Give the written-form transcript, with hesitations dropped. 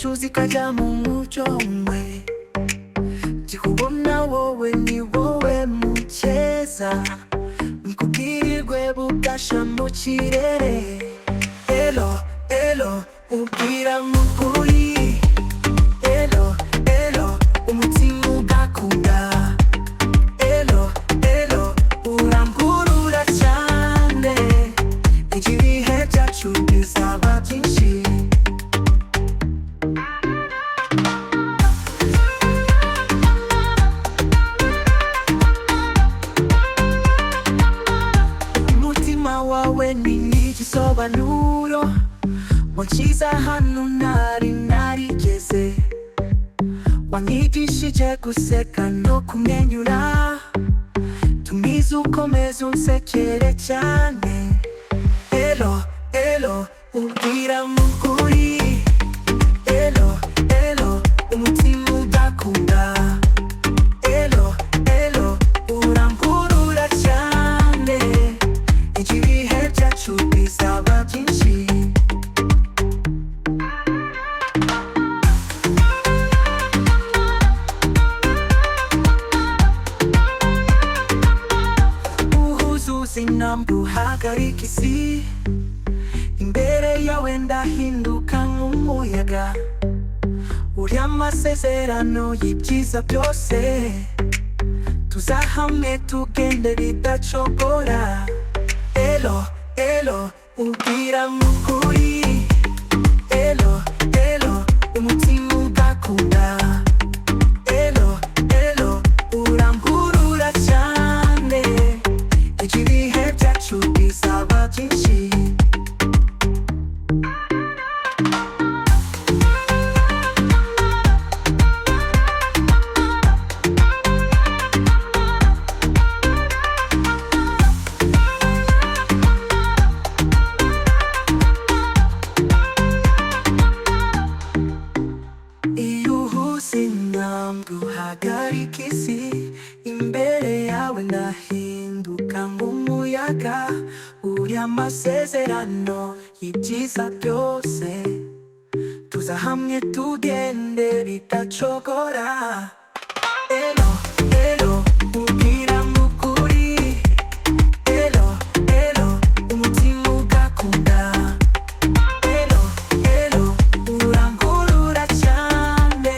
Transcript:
zacu zikajya mu mucyo umwe. Ndikubona wowe ni wowe mukeza, bikubwirirwe bugasha mu kirere. ELO, ELO, ubwira mukuri. ELO, ELO, umutima ugakunda. ELO, ELO, urangurura cyane. Ibihe byacu bizaba byinshi. Umutima wawe ni igisobanuro, wanshyize ahantu ntari narigeze. Wanyigishije guseka no kumwenyura, tumize ukomeze unsekere cyane. ELO, ELO, ubwira mukuri. ELO, ELO, umutima ugakunda. ELO, ELO, urangurura cyane. Ibihe byacu bizaba byinshi. Uhuzuza intambwe uhagarika isi, imbere yawe ndahinduka nk'umuyaga. Uri amasezerano y'ibyiza byose, tuzahamwe tugende bidacogora. ELO, ELO, ubwira mukuri. ELO, ELO, umutima ugakunda. ELO, ELO, urangurura cyane. Ibihe byacu bizaba byinshi. Uhagarika isi, imbere yawe ndahinduka nk'umuyaga. Uri amasezerano y'ibyiza byose, tuzahamwe tugende bidacogora. ELO, ELO, ubwira mukuri. ELO, ELO, umutima ugakunda. ELO, ELO, urangurura cyane.